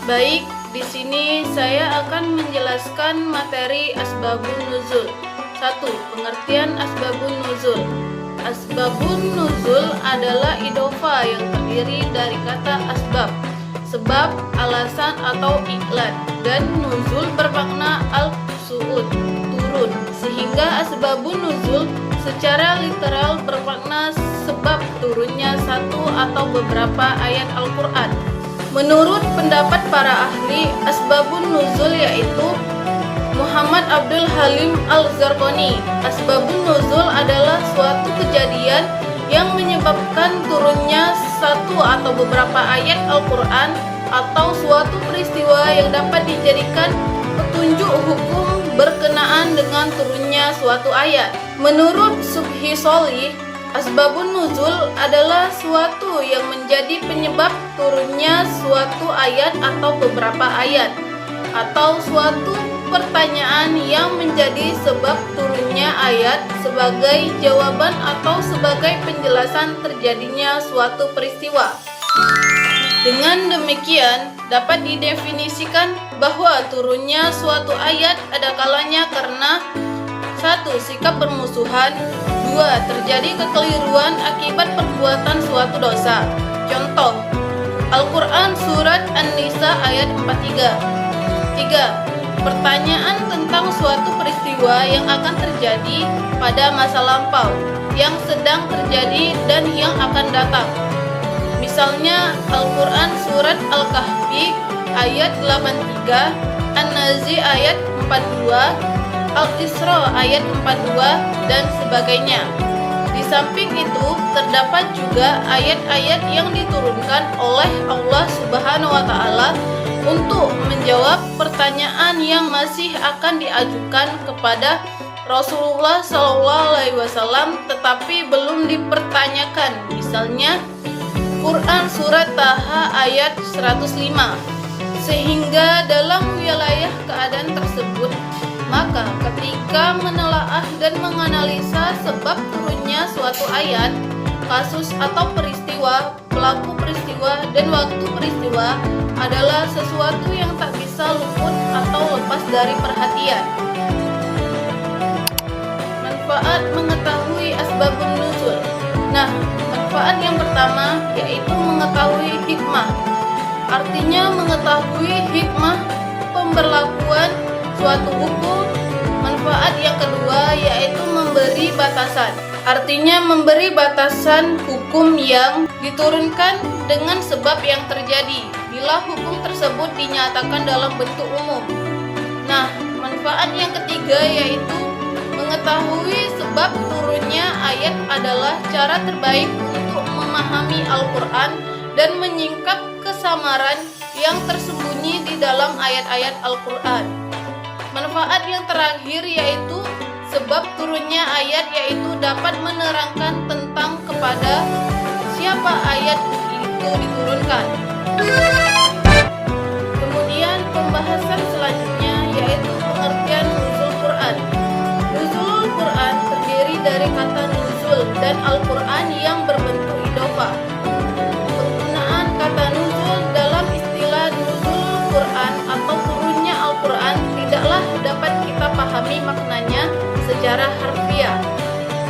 Baik, di sini saya akan menjelaskan materi Asbabun Nuzul. 1. Pengertian Asbabun Nuzul. Asbabun Nuzul adalah idhofah yang terdiri dari kata asbab, sebab, alasan atau iklan, dan nuzul bermakna al-su'ud, turun, sehingga Asbabun Nuzul secara literal bermakna sebab turunnya satu atau beberapa ayat Al-Quran. Menurut pendapat para ahli, Asbabun Nuzul yaitu Muhammad Abdul Halim Al-Zarqani. Asbabun Nuzul adalah suatu kejadian yang menyebabkan turunnya satu atau beberapa ayat Al-Quran atau suatu peristiwa yang dapat dijadikan petunjuk hukum berkenaan dengan turunnya suatu ayat. Menurut Subhi Sholih, Asbabun Nuzul adalah suatu yang menjadi penyebab turunnya suatu ayat atau beberapa ayat, atau suatu pertanyaan yang menjadi sebab turunnya ayat sebagai jawaban atau sebagai penjelasan terjadinya suatu peristiwa. Dengan demikian, dapat didefinisikan bahwa turunnya suatu ayat ada kalanya karena 1. Sikap permusuhan. 2. Terjadi kekeliruan akibat perbuatan suatu dosa. Contoh, Al-Quran Surat An-Nisa ayat 43. 3. Pertanyaan tentang suatu peristiwa yang akan terjadi pada masa lampau, yang sedang terjadi dan yang akan datang. Misalnya Al-Quran Surat Al-Kahfi ayat 83, An-Nazi ayat 42, Al-Isra ayat 42 dan sebagainya. Di samping itu, terdapat juga ayat-ayat yang diturunkan oleh Allah Subhanahu wa taala untuk menjawab pertanyaan yang masih akan diajukan kepada Rasulullah SAW tetapi belum dipertanyakan. Misalnya Quran Surat Taha ayat 105. Sehingga dalam wilayah keadaan tersebut, maka ketika menelaah dan menganalisa sebab turunnya suatu ayat, kasus atau peristiwa, pelaku peristiwa, dan waktu peristiwa adalah sesuatu yang tak bisa luput atau lepas dari perhatian. Manfaat mengetahui Asbabun Nuzul. Nah, manfaat yang pertama yaitu mengetahui hikmah. Artinya mengetahui hikmah pemberlakuan suatu hukum. Manfaat yang kedua yaitu memberi batasan. Artinya memberi batasan hukum yang diturunkan dengan sebab yang terjadi bila hukum tersebut dinyatakan dalam bentuk umum. Nah, manfaat yang ketiga yaitu mengetahui sebab turunnya ayat adalah cara terbaik untuk memahami Al-Quran dan menyingkap kesamaran yang tersembunyi di dalam ayat-ayat Al-Quran. Manfaat yang terakhir yaitu sebab turunnya ayat yaitu dapat menerangkan tentang kepada siapa ayat itu diturunkan. Kemudian pembahasan selanjutnya yaitu pengertian nuzul Quran. Nuzul Quran terdiri dari kata nuzul dan Al-Quran yang berbentuk idhofah. Penggunaan kata nuzul dalam istilah nuzul Quran atau turunnya Al-Quran tidaklah dapat kita pahami maknanya secara harfiah,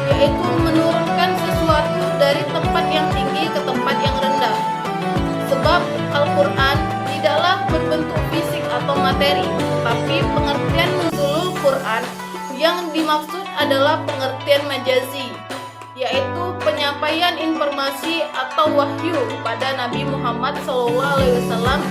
yaitu menurunkan sesuatu dari tempat yang tinggi ke tempat yang rendah. Sebab Al-Quran tidaklah berbentuk fisik atau materi, tapi pengertian nuzulul Quran yang dimaksud adalah pengertian majazi, yaitu penyampaian informasi atau wahyu kepada Nabi Muhammad SAW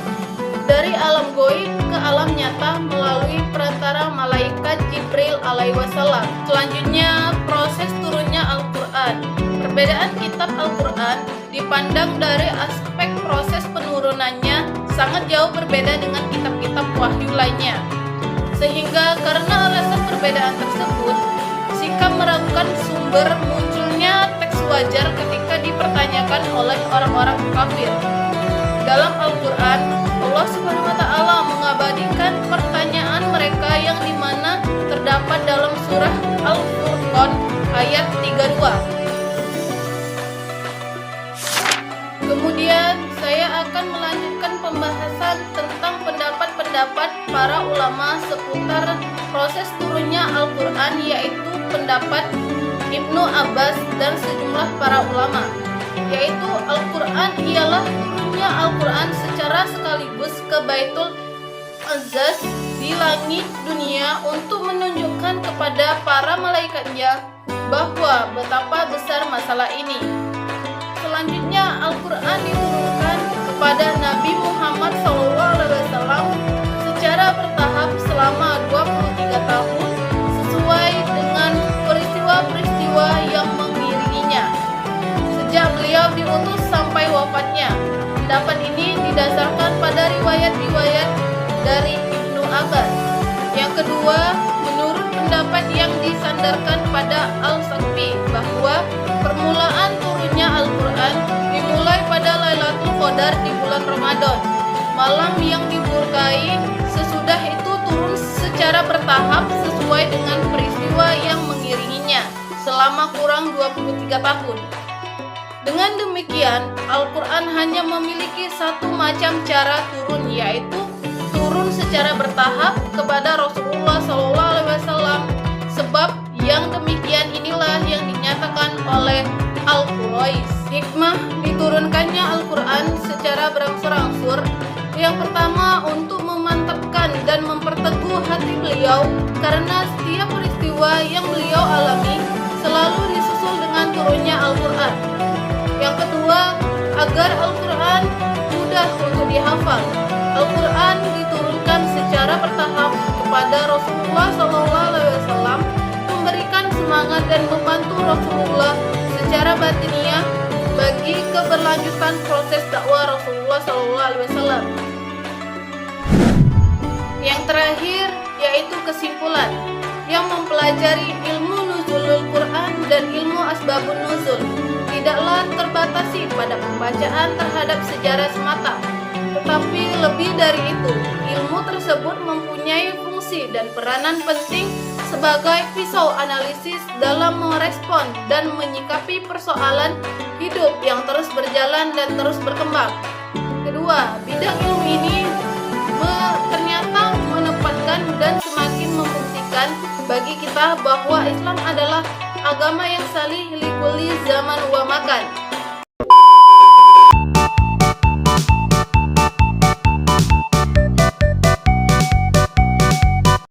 dari alam gaib ke alam nyata melalui perantara malaikat Jibril alaihi wasallam. Selanjutnya, proses turunnya Al-Quran. Perbedaan kitab Al-Quran dipandang dari aspek proses penurunannya sangat jauh berbeda dengan kitab-kitab wahyu lainnya. Sehingga karena alasan perbedaan tersebut, sikap meragukan sumber munculnya teks wajar ketika dipertanyakan oleh orang-orang kafir. Dalam Al-Quran, Allah Subhanahu wa taala mengabadikan pertanyaan mereka yang dimana terdapat dalam surah Al-Furqan ayat 32. Kemudian saya akan melanjutkan pembahasan tentang para ulama seputar proses turunnya Al-Quran, yaitu pendapat Ibnu Abbas dan sejumlah para ulama, yaitu Al-Quran ialah turunnya Al-Quran secara sekaligus ke Baitul Azzaz di langit dunia untuk menunjukkan kepada para malaikatnya bahwa betapa besar masalah ini. Selanjutnya Al-Quran diturunkan kepada Nabi Muhammad SAW secara bertahap selama 23 tahun sesuai dengan peristiwa-peristiwa yang mengiringinya sejak beliau diutus sampai wafatnya. Pendapat ini didasarkan pada riwayat-riwayat dari Ibnu Abbas. Yang kedua, menurut pendapat yang disandarkan pada Al-Saqfi bahwa permulaan turunnya Al-Quran dimulai pada Lailatul Qadar di bulan Ramadan, malam yang diberkahi. Sesudah itu turun secara bertahap sesuai dengan peristiwa yang mengiringinya selama kurang 23 tahun. Dengan demikian, Al-Quran hanya memiliki satu macam cara turun, yaitu turun secara bertahap kepada Rasulullah SAW. Sebab yang demikian inilah yang dinyatakan oleh Al-Quraish. Hikmah diturunkannya Al-Quran secara berangsur-angsur. Yang pertama, untuk memantapkan dan memperteguh hati beliau, karena setiap peristiwa yang beliau alami selalu disusul dengan turunnya Al-Quran. Yang kedua, agar Al-Quran mudah untuk dihafal. Al-Quran diturunkan secara bertahap kepada Rasulullah SAW, memberikan semangat dan membantu Rasulullah secara batiniah bagi keberlanjutan proses dakwah Rasulullah SAW. Yang terakhir yaitu kesimpulan yang mempelajari ilmu nuzulul Quran dan ilmu asbabun nuzul tidaklah terbatasi pada pembacaan terhadap sejarah semata, tetapi lebih dari itu, ilmu tersebut mempunyai fungsi dan peranan penting sebagai pisau analisis dalam merespon dan menyikapi persoalan hidup yang terus berjalan dan terus berkembang. Kedua, bidang ilmu ini ternyata menempatkan dan semakin membuktikan bagi kita bahwa Islam adalah agama yang salih likulli zaman wa makan,